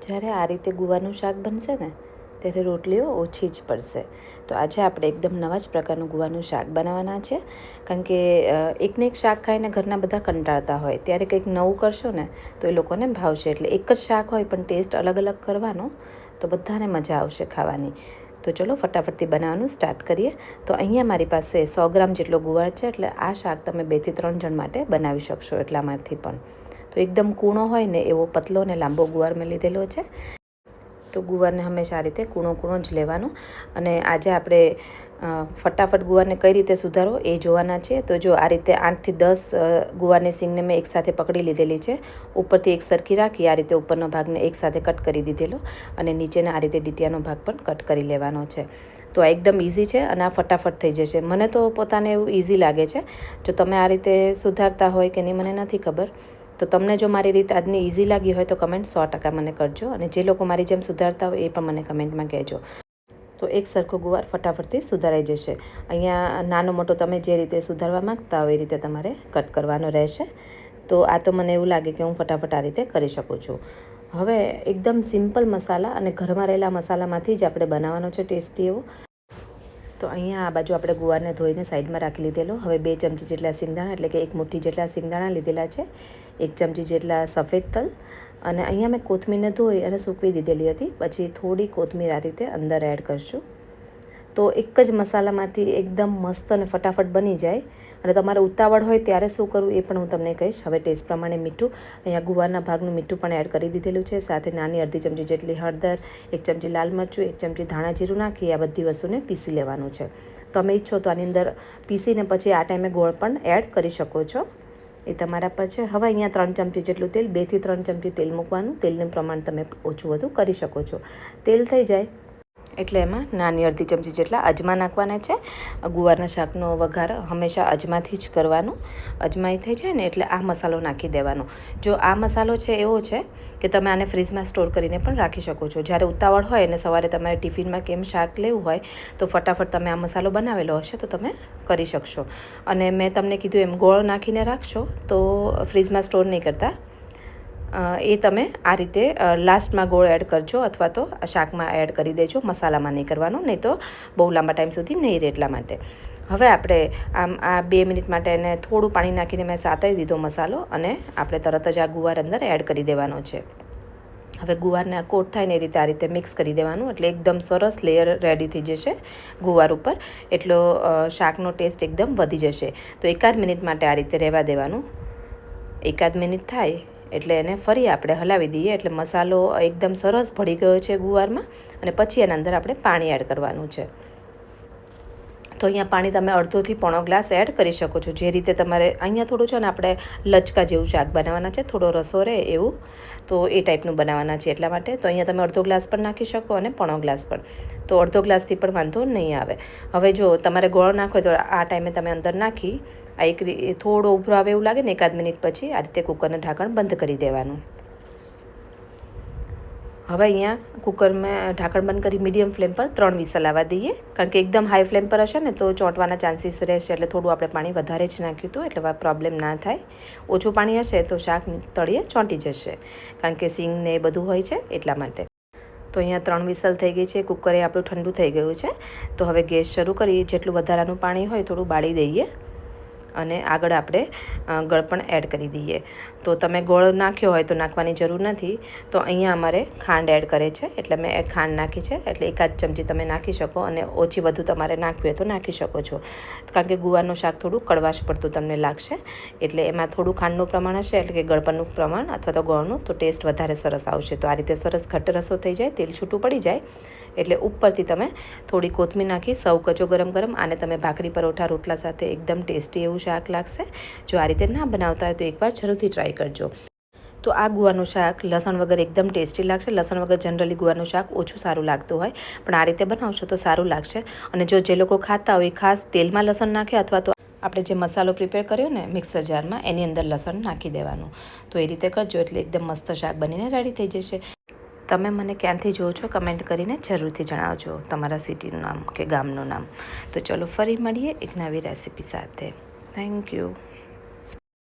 જ્યારે આ રીતે ગુવારનું શાક બનશે ને ત્યારે રોટલીઓ ઓછી જ પડશે. તો આજે આપણે એકદમ નવા જ પ્રકારનું ગુવારનું શાક બનાવવાના છે. કારણ કે એકને એક શાક ખાઈને ઘરના બધા કંટાળતા હોય, ત્યારે કંઈક નવું કરશો ને તો એ લોકોને ભાવશે. એટલે એક જ શાક હોય પણ ટેસ્ટ અલગ અલગ કરવાનો, તો બધાને મજા આવશે ખાવાની. તો ચલો ફટાફટથી બનાવવાનું સ્ટાર્ટ કરીએ. તો અહીંયા મારી પાસે 100 ગ્રામ જેટલો ગુવાર છે, એટલે આ શાક તમે 2 થી 3 જણ માટે બનાવી શકશો એટલામાંથી પણ. તો એકદમ કૂણો હોય ને એવો પતલો અને લાંબો ગુવાર મેં લીધેલો છે. તો ગુવારને હંમેશા આ રીતે કૂણો કૂણો જ લેવાનો. અને આજે આપણે ફટાફટ ગુવારને કઈ રીતે સુધારો એ જોવાના છે. તો જો આ રીતે 8 થી 10 ગુવારની સિંગને મેં એકસાથે પકડી લીધેલી છે. ઉપરથી એક સરખી રાખી આ રીતે ઉપરનો ભાગને એકસાથે કટ કરી દીધેલો, અને નીચેના આ રીતે ડીટીયાનો ભાગ પણ કટ કરી લેવાનો છે. તો આ એકદમ ઇઝી છે અને આ ફટાફટ થઈ જશે. મને તો પોતાને એવું ઇઝી લાગે છે. જો તમે આ રીતે સુધારતા હોય કે નહીં મને નથી ખબર. તો તમને જો મારી રીત આજની ઇઝી લાગી હોય તો કમેન્ટ 100% મને કરજો. અને જે લોકો મારી જેમ સુધારતા હોય એ પણ મને કમેન્ટમાં કહેજો. તો એક સરખો ગુવાર ફટાફટથી સુધારાઈ જશે. અહીંયા નાનો મોટો તમે જે રીતે સુધારવા માગતા હોય એ રીતે તમારે કટ કરવાનો રહેશે. તો આ તો મને એવું લાગે કે હું ફટાફટ આ રીતે કરી શકું છું. હવે એકદમ સિમ્પલ મસાલા અને ઘરમાં રહેલા મસાલામાંથી જ આપણે બનાવવાનો છે ટેસ્ટી એવો. તો અહીંયા આ બાજુ આપણે ગુવારને ધોઈને સાઈડમાં રાખી લીધેલો. હવે 2 ચમચી જેટલા સિંગદાણા, એટલે કે 1 મુઠ્ઠી જેટલા સિંગદાણા લીધેલા છે. 1 ચમચી જેટલા સફેદ તલ, અને અહીંયા મેં કોથમીરને ધોઈ અને સૂકવી દીધેલી હતી. પછી થોડી કોથમીર આ રીતે અંદર એડ કરશું. તો એક જ મસાલામાંથી એકદમ મસ્ત અને ફટાફટ બની જાય. અને તમારે ઉતાવળ હોય ત્યારે શું કરવું એ પણ હું તમને કહીશ. હવે ટેસ્ટ પ્રમાણે મીઠું, અહીંયા ગુવારના ભાગનું મીઠું પણ એડ કરી દીધેલું છે. સાથે નાની અડધી ચમચી જેટલી હળદર, 1 ચમચી લાલ મરચું, 1 ચમચી ધાણા જીરું નાખી આ બધી વસ્તુને પીસી લેવાનું છે. તમે ઈચ્છો તો આની અંદર પીસીને પછી આ ટાઈમે ગોળ પણ એડ કરી શકો છો, એ તમારા પર છે. હવે અહીંયા 3 ચમચી જેટલું તેલ, 2 થી 3 ચમચી તેલ મૂકવાનું. તેલનું પ્રમાણ તમે ઓછું વધુ કરી શકો છો. તેલ થઈ જાય એટલે એમાં નાની અડધી ચમચી જેટલા અજમા નાખવાના છે. ગુવારના શાકનો વઘાર હંમેશા અજમાથી જ કરવાનો. અજમાઈ થઈ જાય ને એટલે આ મસાલો નાખી દેવાનો. જો આ મસાલો છે એવો છે કે તમે આને ફ્રીજમાં સ્ટોર કરીને પણ રાખી શકો છો. જ્યારે ઉતાવળ હોય અને સવારે તમારે ટિફિનમાં કેમ શાક લેવું હોય તો ફટાફટ તમે આ મસાલો બનાવેલો હશે તો તમે કરી શકશો. અને મેં તમને કીધું એમ ગોળ નાખીને રાખશો તો ફ્રીજમાં સ્ટોર નહીં કરતા. એ તમે આ રીતે લાસ્ટમાં ગોળ એડ કરજો, અથવા તો શાકમાં એડ કરી દેજો, મસાલામાં નહીં કરવાનું, નહીં તો બહુ લાંબા ટાઈમ સુધી નહીં રહે એટલા માટે. હવે આપણે આમ આ 2 મિનિટ માટે એને થોડું પાણી નાખીને મેં સાતળી દીધો મસાલો, અને આપણે તરત જ આ ગુવાર અંદર એડ કરી દેવાનો છે. હવે ગુવારને આ કોટ થાય ને એ રીતે આ રીતે મિક્સ કરી દેવાનું, એટલે એકદમ સરસ લેયર રેડી થઈ જશે ગુવાર ઉપર. એટલો શાકનો ટેસ્ટ એકદમ વધી જશે. તો 1 મિનિટ માટે આ રીતે રહેવા દેવાનું. 1 મિનિટ થાય એટલે એને ફરી આપણે હલાવી દઈએ. એટલે મસાલો એકદમ સરસ ભળી ગયો છે ગુવારમાં. અને પછી એના અંદર આપણે પાણી એડ કરવાનું છે. તો અહીંયા પાણી તમે અડધોથી પોણો ગ્લાસ એડ કરી શકો છો, જે રીતે તમારે. અહીંયા થોડું છે ને આપણે લચકા જેવું શાક બનાવવાના છે, થોડો રસો રહે એવું, તો એ ટાઈપનું બનાવવાના છે એટલા માટે. તો અહીંયા તમે અડધો ગ્લાસ પણ નાખી શકો અને પોણો ગ્લાસ પણ. તો અડધો ગ્લાસથી પણ વાંધો નહીં આવે. હવે જો તમારે ગોળ નાખો હોય તો આ ટાઈમે તમે અંદર નાખી આ થોડો ઉભરો આવે એવું લાગે ને 1 મિનિટ પછી આ રીતે કુકરનું ઢાંકણ બંધ કરી દેવાનું. હવે અહીંયા કુકરમાં ઢાંકણ બંધ કરી મીડિયમ ફ્લેમ પર 3 વિસલ આવવા દઈએ. કારણ કે એકદમ હાઈ ફ્લેમ પર હશે ને તો ચોંટવાના ચાન્સીસ રહેશે. એટલે થોડું આપણે પાણી વધારે જ નાખ્યું હતું, એટલે પ્રોબ્લેમ ના થાય. ઓછું પાણી હશે તો શાક તળિયે ચોંટી જશે, કારણ કે સિંગ ને એ બધું હોય છે એટલા માટે. તો અહીંયા 3 વિસલ થઈ ગઈ છે. કુકર એ આપણું ઠંડુ થઈ ગયું છે. તો હવે ગેસ શરૂ કરી જેટલું વધારાનું પાણી હોય થોડું બાળી દઈએ, અને આગળ આપણે ગળપણ એડ કરી દઈએ. તો તમે ગોળ નાખ્યો હોય તો નાખવાની જરૂર નથી. તો અહીંયા અમારે ખાંડ એડ કરે છે એટલે મેં ખાંડ નાખી છે. એટલે 1 ચમચી તમે નાખી શકો, અને ઓછી વધુ તમારે નાખવી હોય તો નાખી શકો છો. કારણ કે ગુવારનું શાક થોડું કડવાશ પડતું તમને લાગશે, એટલે એમાં થોડું ખાંડનું પ્રમાણ હશે, એટલે કે ગળપણનું પ્રમાણ અથવા તો ગોળનું, તો ટેસ્ટ વધારે સરસ આવશે. તો આ રીતે સરસ ઘટ્ટ રસો થઈ જાય, તેલ છૂટું પડી જાય એટલે ઉપરથી તમે થોડી કોથમીર નાખી સર્વ કરજો ગરમ ગરમ. આને તમે ભાખરી, પરોઠા, રોટલા સાથે એકદમ ટેસ્ટી એવું શાક લાગશે. જો આ રીતે ના બનાવતા હોય તો એકવાર જરૂરથી ટ્રાય કરજો. તો આ ગુવારનું શાક લસણ વગર એકદમ ટેસ્ટી લાગશે. લસણ વગર જનરલી ગુવારનું શાક ઓછું સારું લાગતું હોય, પણ આ રીતે બનાવશો તો સારું લાગશે. અને જો જે લોકો ખાતા હોય ખાસ તેલમાં લસણ નાખે, અથવા તો આપણે જે મસાલો પ્રિપેર કર્યો ને મિક્સર જારમાં એની અંદર લસણ નાખી દેવાનું. તો એ રીતે કરજો એટલે એકદમ મસ્ત શાક બનીને રેડી થઈ જશે. તમે મને ક્યાંથી જુઓ છો કમેન્ટ કરીને જરૂરથી જણાવજો, તમારા સિટીનું નામ કે ગામનું નામ. તો ચલો ફરી મળીએ એક નવી રેસીપી સાથે. Thank you.